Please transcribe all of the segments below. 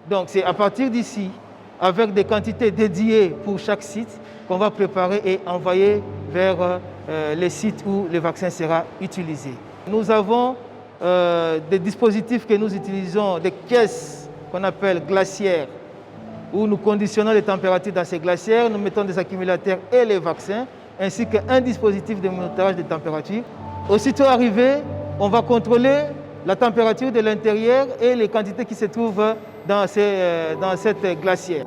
Donc c'est à partir d'ici, avec des quantités dédiées pour chaque site, qu'on va préparer et envoyer vers les sites où le vaccin sera utilisé. Nous avons des dispositifs que nous utilisons, des caisses qu'on appelle glaciaires, où nous conditionnons les températures dans ces glacières, nous mettons des accumulateurs et les vaccins, ainsi qu'un dispositif de monitorage de température. Aussitôt arrivé, on va contrôler la température de l'intérieur et les quantités qui se trouvent dans cette glacière.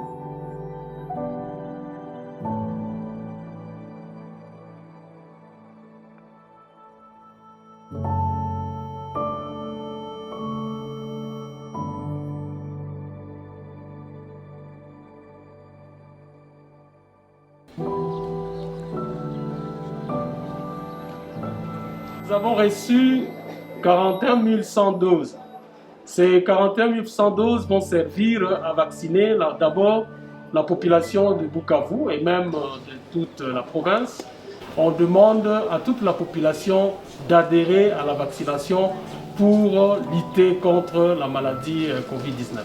Nous avons reçu 41 100 doses. Ces 41 100 doses vont servir à vacciner d'abord la population de Bukavu et même de toute la province. On demande à toute la population d'adhérer à la vaccination pour lutter contre la maladie Covid-19.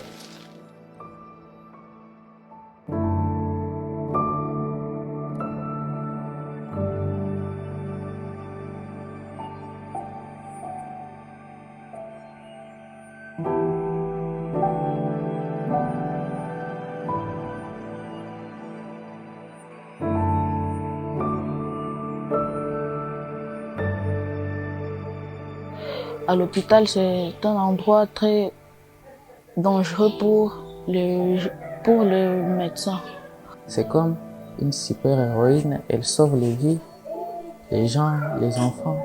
À l'hôpital, c'est un endroit très dangereux pour le médecin. C'est comme une super-héroïne, elle sauve les vies, les gens, les enfants.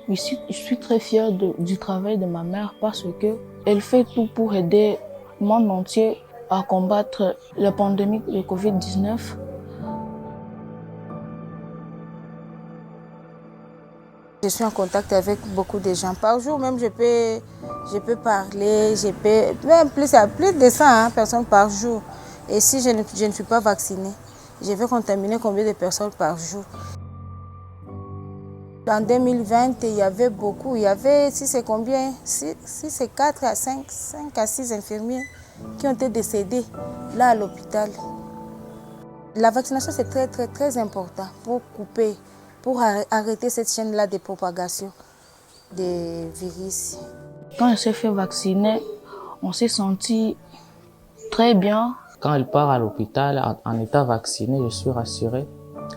Ici, je suis très fière du travail de ma mère parce qu'elle fait tout pour aider le monde entier à combattre la pandémie de Covid-19. Je suis en contact avec beaucoup de gens. Par jour même, je peux parler, même plus de 100 personnes par jour. Et si je ne suis pas vaccinée, je vais contaminer combien de personnes par jour? En 2020, il y avait beaucoup. Il y avait, si c'est combien? Si c'est 4 à 5 à 6 infirmiers qui ont été décédés là à l'hôpital. La vaccination, c'est très, très, très important pour arrêter cette chaîne-là de propagation des virus. Quand elle s'est fait vacciner, on s'est senti très bien. Quand elle part à l'hôpital en état vacciné, je suis rassuré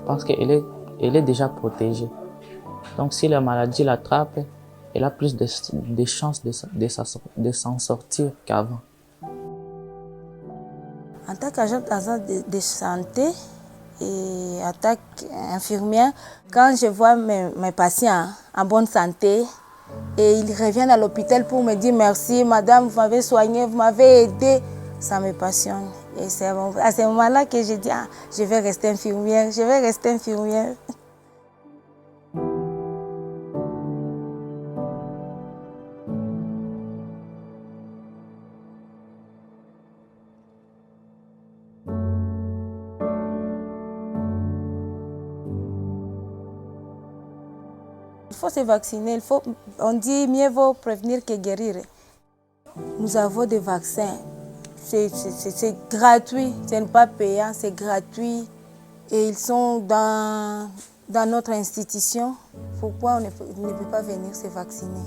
parce qu'elle est déjà protégée. Donc si la maladie l'attrape, elle a plus de chances de s'en sortir qu'avant. En tant qu'agent de santé, et en tant qu'infirmière, quand je vois mes patients en bonne santé et ils reviennent à l'hôpital pour me dire merci, madame, vous m'avez soigné, vous m'avez aidé, ça me passionne. Et c'est à ce moment-là que je dis, je vais rester infirmière, je vais rester infirmière. Il faut se vacciner, on dit mieux vaut prévenir que guérir. Nous avons des vaccins, c'est gratuit, ce n'est pas payant, c'est gratuit. Et ils sont dans notre institution. Pourquoi on ne peut pas venir se vacciner?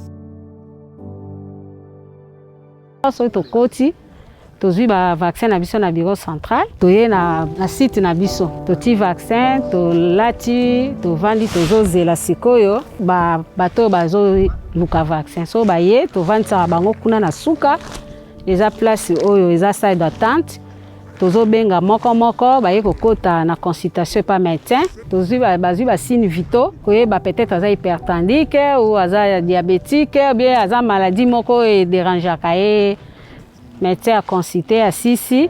tozwi ba vaccin na biso na bureau central toye na site na biso toti vaccin tolati tovandi tozozela sikoyo bato bazoluka vaccin so baye tovandisaka bango kuna na suka eza place oyo eza salle d'attente tozobenga moko baye kokota na consultation pa médecin bazwi ba signe vitaux koyeba peut-être aza hypertendique ou aza diabétique ou bien aza maladie moko e dérangeaka ye médecin a consulté asisi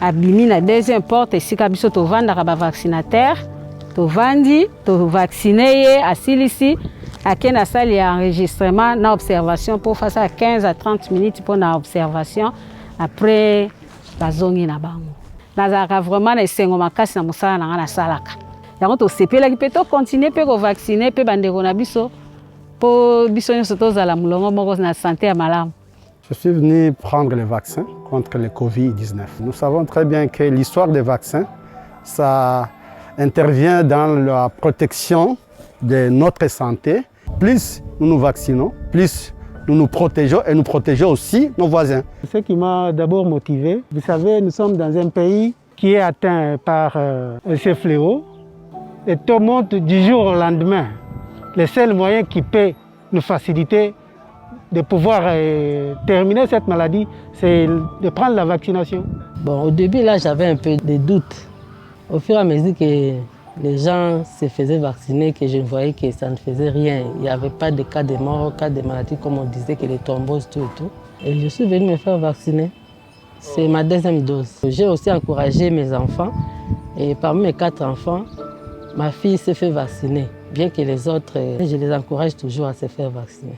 abimi na deuxième porte esika biso tovandaka ba vaccinateur tovandi to vacciner ye asilisi ake na salle ya enregistrement na observation pour faire ça 15 à 30 minutes pour na observation après bazongi na bango nazalaka vraiment na esengo makasi na mosala na nga nasalaka yango tosepelaki mpe tokontinue mpe kovaccine mpe bandeko na biso mpo biso nyonso tozala molongo moko na sante ya malamu. Je suis venu prendre le vaccin contre le Covid-19. Nous savons très bien que l'histoire des vaccins, ça intervient dans la protection de notre santé. Plus nous nous vaccinons, plus nous nous protégeons et nous protégeons aussi nos voisins. Ce qui m'a d'abord motivé, vous savez, nous sommes dans un pays qui est atteint par ce fléau. Les taux montent du jour au lendemain. Le seul moyen qui peut nous faciliter de pouvoir terminer cette maladie, c'est de prendre la vaccination. Bon, au début, là, j'avais un peu de doutes. Au fur et à mesure que les gens se faisaient vacciner, que je voyais que ça ne faisait rien. Il n'y avait pas de cas de mort, cas de maladie, comme on disait, que les thromboses, tout et tout. Et je suis venu me faire vacciner. C'est ma deuxième dose. J'ai aussi encouragé mes enfants. Et parmi mes 4 enfants, ma fille s'est fait vacciner. Bien que les autres, je les encourage toujours à se faire vacciner.